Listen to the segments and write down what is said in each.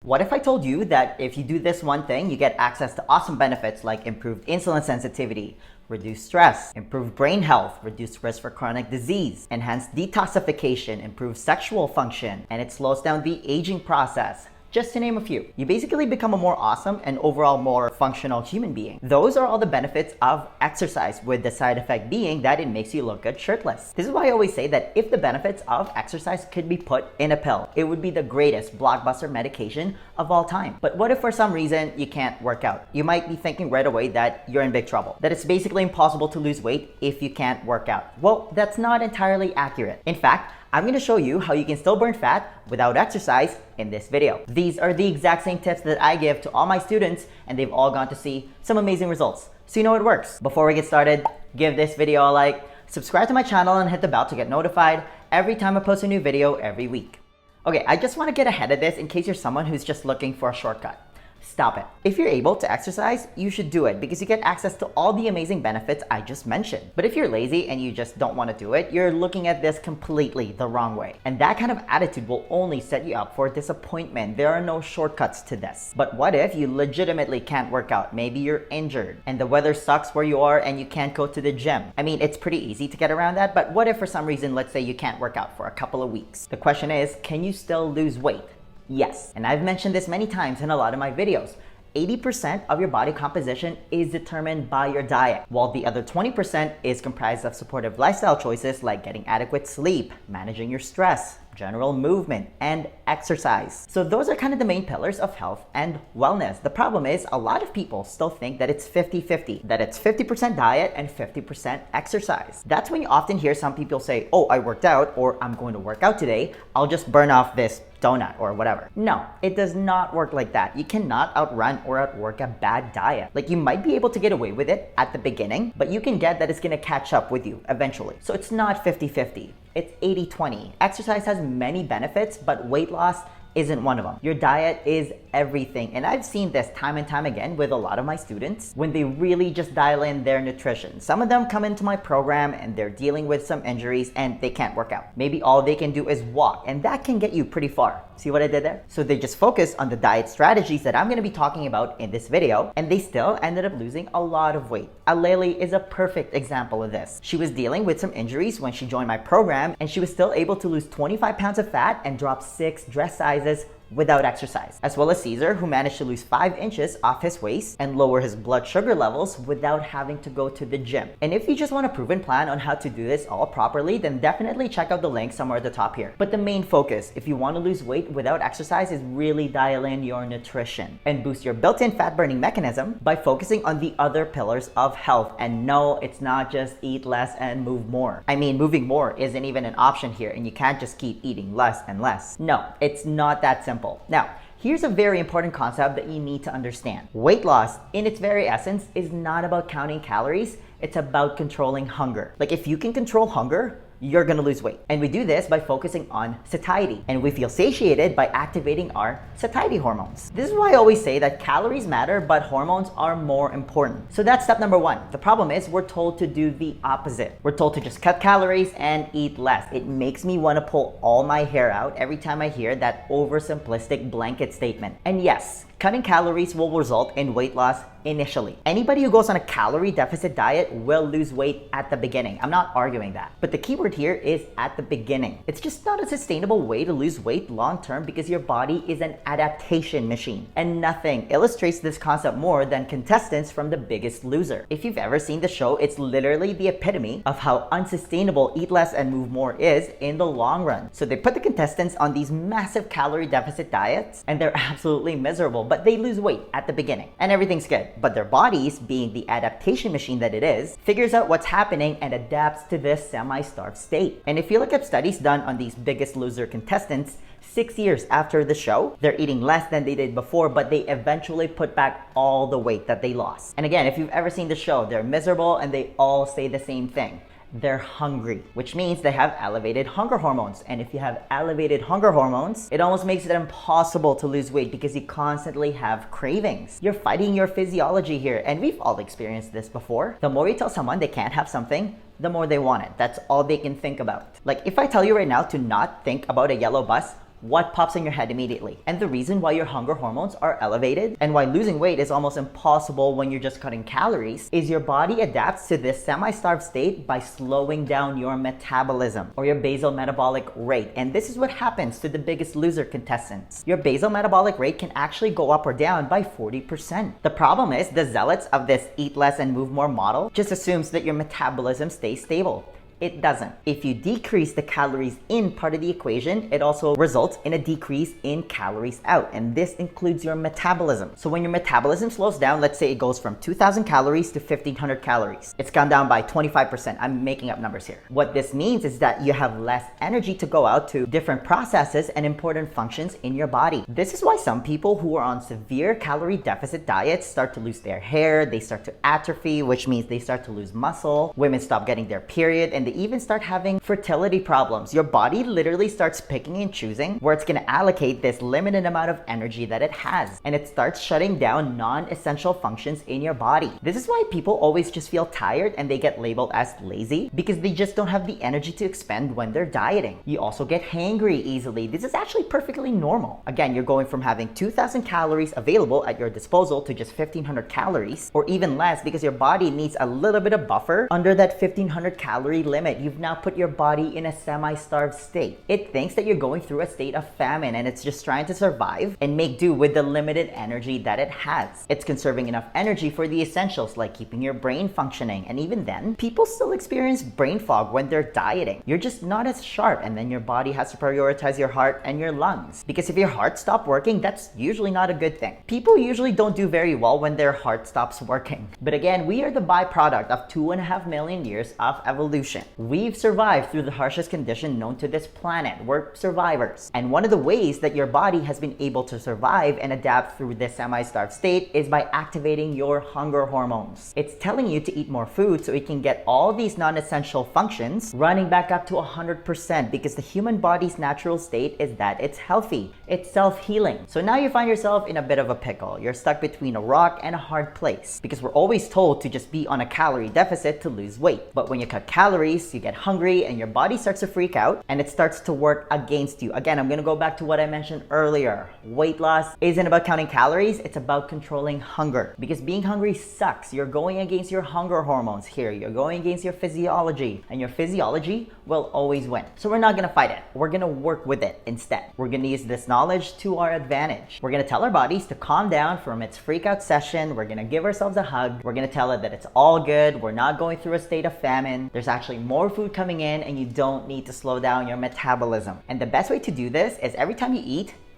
What if I told you that if you do this one thing, you get access to awesome benefits like improved insulin sensitivity, reduced stress, improved brain health, reduced risk for chronic disease, enhanced detoxification, improved sexual function, and it slows down the aging process, just to name a few. You basically become a more awesome and overall more functional human being. Those are all the benefits of exercise, with the side effect being that it makes you look good shirtless. This is why I always say that if the benefits of exercise could be put in a pill, it would be the greatest blockbuster medication of all time. But what if for some reason you can't work out? You might be thinking right away that you're in big trouble, that it's basically impossible to lose weight if you can't work out. Well, that's not entirely accurate. In fact, I'm going to show you how you can still burn fat without exercise in this video. These are the exact same tips that I give to all my students, and they've all gone to see some amazing results. So you know it works. Before we get started, give this video a like, subscribe to my channel, and hit the bell to get notified every time I post a new video every week. Okay, I just want to get ahead of this in case you're someone who's just looking for a shortcut. Stop it. If you're able to exercise, you should do it because you get access to all the amazing benefits I just mentioned. But if you're lazy and you just don't want to do it, you're looking at this completely the wrong way. And that kind of attitude will only set you up for disappointment. There are no shortcuts to this. But what if you legitimately can't work out? Maybe you're injured and the weather sucks where you are and you can't go to the gym. I mean, it's pretty easy to get around that, but what if for some reason, let's say you can't work out for a couple of weeks? The question is, can you still lose weight? Yes, and I've mentioned this many times in a lot of my videos. 80% of your body composition is determined by your diet, while the other 20% is comprised of supportive lifestyle choices like getting adequate sleep, managing your stress, general movement, and exercise. So those are kind of the main pillars of health and wellness. The problem is a lot of people still think that it's 50-50, that it's 50% diet and 50% exercise. That's when you often hear some people say, oh, I worked out, or I'm going to work out today. I'll just burn off this donut or whatever. No, it does not work like that. You cannot outrun or outwork a bad diet. Like, you might be able to get away with it at the beginning, but you can get that it's gonna catch up with you eventually. So it's not 50-50, it's 80-20. Exercise has many benefits, but weight loss isn't one of them. Your diet is everything. And I've seen this time and time again with a lot of my students when they really just dial in their nutrition. Some of them come into my program and they're dealing with some injuries and they can't work out. Maybe all they can do is walk, and that can get you pretty far. See what I did there? So they just focus on the diet strategies that I'm going to be talking about in this video, and they still ended up losing a lot of weight. Aleli is a perfect example of this. She was dealing with some injuries when she joined my program, and she was still able to lose 25 pounds of fat and drop 6 dress sizes without exercise, as well as Caesar, who managed to lose 5 inches off his waist and lower his blood sugar levels without having to go to the gym. And if you just want a proven plan on how to do this all properly, then definitely check out the link somewhere at the top here. But the main focus, if you want to lose weight without exercise, is really dial in your nutrition and boost your built-in fat burning mechanism by focusing on the other pillars of health. And no, it's not just eat less and move more. I mean, moving more isn't even an option here, and you can't just keep eating less and less. No, it's not that simple. Now, here's a very important concept that you need to understand. Weight loss, in its very essence, is not about counting calories. It's about controlling hunger. Like, if you can control hunger, you're gonna lose weight. And we do this by focusing on satiety. And we feel satiated by activating our satiety hormones. This is why I always say that calories matter, but hormones are more important. So that's step number 1. The problem is we're told to do the opposite. We're told to just cut calories and eat less. It makes me wanna pull all my hair out every time I hear that oversimplistic blanket statement. And yes, cutting calories will result in weight loss initially. Anybody who goes on a calorie deficit diet will lose weight at the beginning. I'm not arguing that. But the key word here is at the beginning. It's just not a sustainable way to lose weight long term because your body is an adaptation machine. And nothing illustrates this concept more than contestants from The Biggest Loser. If you've ever seen the show, it's literally the epitome of how unsustainable eat less and move more is in the long run. So they put the contestants on these massive calorie deficit diets and they're absolutely miserable, but they lose weight at the beginning and everything's good. But their bodies, being the adaptation machine that it is, figures out what's happening and adapts to this semi-starved state. And if you look at studies done on these Biggest Loser contestants, 6 years after the show, they're eating less than they did before, but they eventually put back all the weight that they lost. And again, if you've ever seen the show, they're miserable and they all say the same thing. They're hungry, which means they have elevated hunger hormones. And if you have elevated hunger hormones, it almost makes it impossible to lose weight because you constantly have cravings. You're fighting your physiology here, and we've all experienced this before. The more you tell someone they can't have something, the more they want it. That's all they can think about. Like, if I tell you right now to not think about a yellow bus what pops in your head immediately? And the reason why your hunger hormones are elevated and why losing weight is almost impossible when you're just cutting calories is your body adapts to this semi-starved state by slowing down your metabolism or your basal metabolic rate. And this is what happens to the Biggest Loser contestants. Your basal metabolic rate can actually go up or down by 40%. The problem is the zealots of this eat less and move more model just assumes that your metabolism stays stable. It doesn't. If you decrease the calories in part of the equation, it also results in a decrease in calories out. And this includes your metabolism. So when your metabolism slows down, let's say it goes from 2,000 calories to 1,500 calories. It's gone down by 25%. I'm making up numbers here. What this means is that you have less energy to go out to different processes and important functions in your body. This is why some people who are on severe calorie deficit diets start to lose their hair, they start to atrophy, which means they start to lose muscle. Women stop getting their period, and they even start having fertility problems. Your body literally starts picking and choosing where it's going to allocate this limited amount of energy that it has, and it starts shutting down non-essential functions in your body. This is why people always just feel tired and they get labeled as lazy because they just don't have the energy to expend when they're dieting. You also get hangry easily. This is actually perfectly normal. Again, you're going from having 2,000 calories available at your disposal to just 1,500 calories or even less because your body needs a little bit of buffer under that 1,500 calorie limit. You've now put your body in a semi-starved state. It thinks that you're going through a state of famine and it's just trying to survive and make do with the limited energy that it has. It's conserving enough energy for the essentials like keeping your brain functioning, and even then, people still experience brain fog when they're dieting. You're just not as sharp, and then your body has to prioritize your heart and your lungs. Because if your heart stopped working, that's usually not a good thing. People usually don't do very well when their heart stops working. But again, we are the byproduct of 2.5 million years of evolution. We've survived through the harshest condition known to this planet. We're survivors. And one of the ways that your body has been able to survive and adapt through this semi-starved state is by activating your hunger hormones. It's telling you to eat more food so it can get all these non-essential functions running back up to 100% because the human body's natural state is that it's healthy. It's self-healing. So now you find yourself in a bit of a pickle. You're stuck between a rock and a hard place because we're always told to just be on a calorie deficit to lose weight. But when you cut calories, you get hungry and your body starts to freak out and it starts to work against you. Again, I'm gonna go back to what I mentioned earlier. Weight loss isn't about counting calories, it's about controlling hunger. Because being hungry sucks. You're going against your hunger hormones here. You're going against your physiology, and your physiology will always win. So we're not gonna fight it. We're gonna work with it instead. We're gonna use this knowledge to our advantage. We're gonna tell our bodies to calm down from its freak out session. We're gonna give ourselves a hug. We're gonna tell it that it's all good. We're not going through a state of famine. There's actually more food coming in and you don't need to slow down your metabolism. And the best way to do this is every time you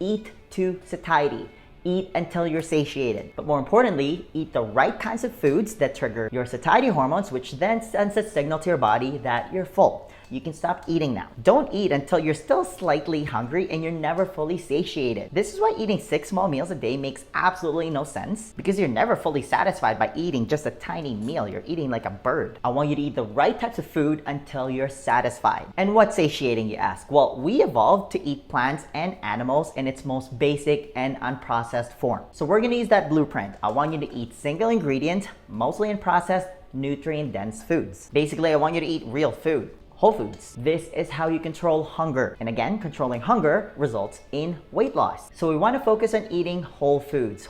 eat to satiety. Eat until you're satiated. But more importantly, eat the right kinds of foods that trigger your satiety hormones, which then sends a signal to your body that you're full. You can stop eating now. Don't eat until you're still slightly hungry and you're never fully satiated. This is why eating 6 small meals a day makes absolutely no sense, because you're never fully satisfied by eating just a tiny meal. You're eating like a bird. I want you to eat the right types of food until you're satisfied. And what's satiating, you ask? Well, we evolved to eat plants and animals in its most basic and unprocessed form. So we're gonna use that blueprint. I want you to eat single ingredient, mostly unprocessed, nutrient-dense foods. Basically, I want you to eat real food. Whole foods. This is how you control hunger. And again, controlling hunger results in weight loss. So we want to focus on eating whole foods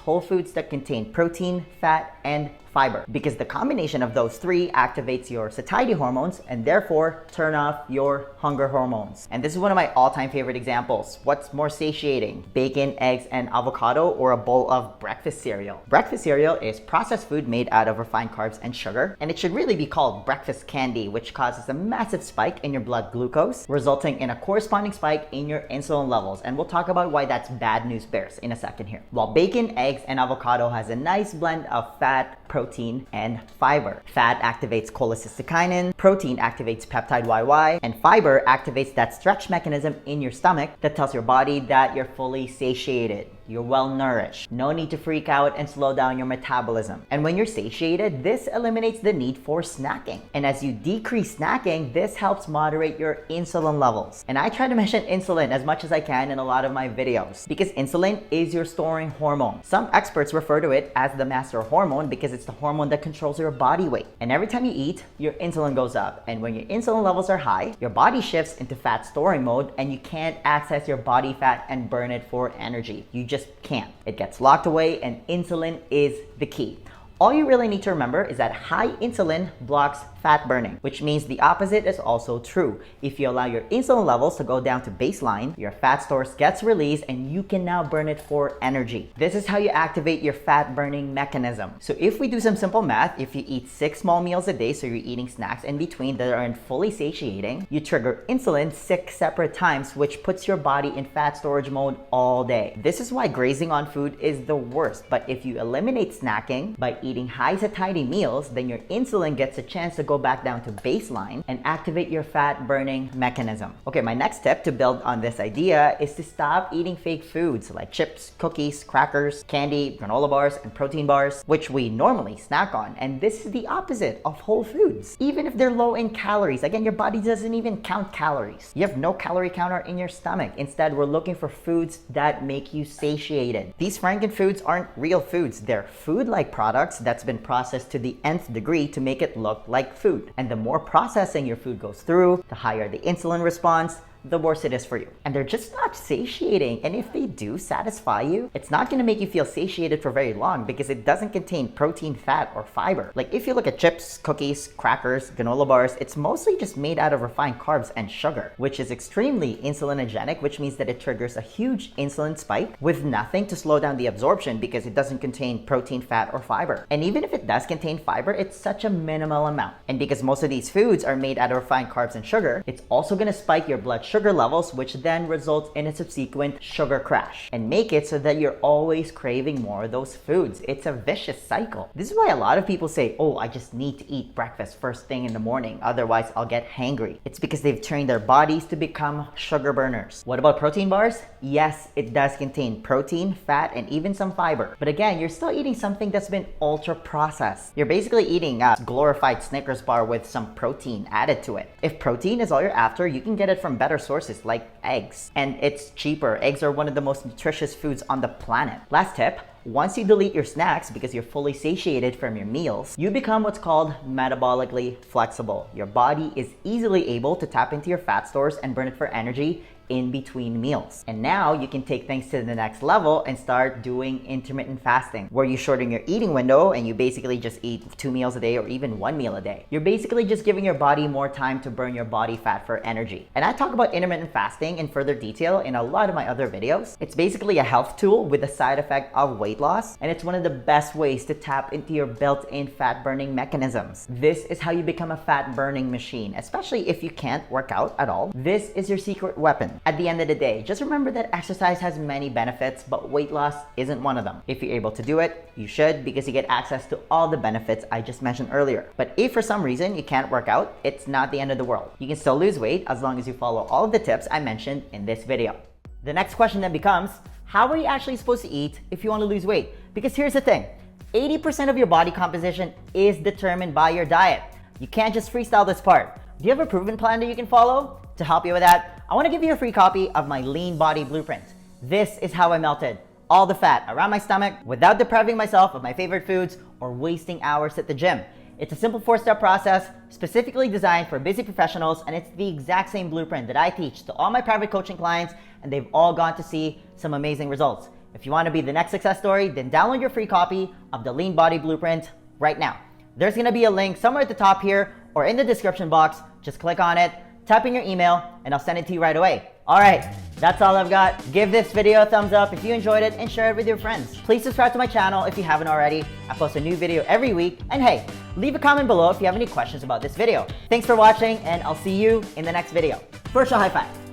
that contain protein, fat, and fiber, because the combination of those three activates your satiety hormones and therefore turn off your hunger hormones. And this is one of my all-time favorite examples. What's more satiating? Bacon, eggs, and avocado, or a bowl of breakfast cereal? Breakfast cereal is processed food made out of refined carbs and sugar, and it should really be called breakfast candy, which causes a massive spike in your blood glucose, resulting in a corresponding spike in your insulin levels. And we'll talk about why that's bad news bears in a second here. While bacon, eggs, and avocado has a nice blend of fat, protein, and fiber. Fat activates cholecystokinin, protein activates peptide YY, and fiber activates that stretch mechanism in your stomach that tells your body that you're fully satiated. you're well nourished, no need to freak out and slow down your metabolism. And when you're satiated, this eliminates the need for snacking. And as you decrease snacking, this helps moderate your insulin levels. And I try to mention insulin as much as I can in a lot of my videos because insulin is your storing hormone. Some experts refer to it as the master hormone because it's the hormone that controls your body weight. And every time you eat, your insulin goes up. And when your insulin levels are high, your body shifts into fat storing mode and you can't access your body fat and burn it for energy. You just can't. It gets locked away, and insulin is the key. All you really need to remember is that high insulin blocks fat burning, which means the opposite is also true. If you allow your insulin levels to go down to baseline, your fat stores gets released and you can now burn it for energy. This is how you activate your fat burning mechanism. So if we do some simple math, if you eat 6 small meals a day, so you're eating snacks in between that aren't fully satiating, you trigger insulin 6 separate times, which puts your body in fat storage mode all day. This is why grazing on food is the worst. But if you eliminate snacking by eating high satiety meals, then your insulin gets a chance to go back down to baseline and activate your fat burning mechanism. Okay, my next tip to build on this idea is to stop eating fake foods like chips, cookies, crackers, candy, granola bars, and protein bars, which we normally snack on. And this is the opposite of whole foods. Even if they're low in calories, again, your body doesn't even count calories. You have no calorie counter in your stomach. Instead, we're looking for foods that make you satiated. These Franken foods aren't real foods. They're food-like products that's been processed to the nth degree to make it look like food. And the more processing your food goes through, the higher the insulin response, the worse it is for you. And they're just not satiating. And if they do satisfy you, it's not going to make you feel satiated for very long because it doesn't contain protein, fat, or fiber. Like if you look at chips, cookies, crackers, granola bars, it's mostly just made out of refined carbs and sugar, which is extremely insulinogenic, which means that it triggers a huge insulin spike with nothing to slow down the absorption because it doesn't contain protein, fat, or fiber. And even if it does contain fiber, it's such a minimal amount. And because most of these foods are made out of refined carbs and sugar, it's also going to spike your blood sugar levels, which then results in a subsequent sugar crash and make it so that you're always craving more of those foods. It's a vicious cycle. This is why a lot of people say, oh, I just need to eat breakfast first thing in the morning, otherwise I'll get hangry. It's because they've trained their bodies to become sugar burners. What about protein bars? Yes, it does contain protein, fat, and even some fiber. But again, you're still eating something that's been ultra processed. You're basically eating a glorified Snickers bar with some protein added to it. If protein is all you're after, you can get it from better sources like eggs. And it's cheaper. Eggs are one of the most nutritious foods on the planet. Last tip. Once you delete your snacks because you're fully satiated from your meals, you become what's called metabolically flexible. Your body is easily able to tap into your fat stores and burn it for energy in between meals. And now you can take things to the next level and start doing intermittent fasting, where you shorten your eating window and you basically just eat 2 meals a day or even 1 meal a day. You're basically just giving your body more time to burn your body fat for energy. And I talk about intermittent fasting in further detail in a lot of my other videos. It's basically a health tool with the side effect of weight loss, and it's one of the best ways to tap into your built-in fat burning mechanisms. This is how you become a fat burning machine, especially if you can't work out at all. This is your secret weapon. At the end of the day, just remember that exercise has many benefits, but weight loss isn't one of them. If you're able to do it, you should, because you get access to all the benefits I just mentioned earlier. But if for some reason you can't work out, it's not the end of the world. You can still lose weight as long as you follow all of the tips I mentioned in this video. The next question then becomes, how are you actually supposed to eat if you want to lose weight? Because here's the thing, 80% of your body composition is determined by your diet. You can't just freestyle this part. Do you have a proven plan that you can follow? To help you with that, I want to give you a free copy of my Lean Body Blueprint. This is how I melted all the fat around my stomach without depriving myself of my favorite foods or wasting hours at the gym. It's a simple 4-step process specifically designed for busy professionals, and it's the exact same blueprint that I teach to all my private coaching clients, and they've all gone to see some amazing results. If you want to be the next success story, then download your free copy of the Lean Body Blueprint right now. There's going to be a link somewhere at the top here or in the description box. Just click on it, type in your email, and I'll send it to you right away. All right, that's all I've got. Give this video a thumbs up if you enjoyed it and share it with your friends. Please subscribe to my channel if you haven't already. I post a new video every week. And hey, leave a comment below if you have any questions about this video. Thanks for watching, and I'll see you in the next video. Virtual high five.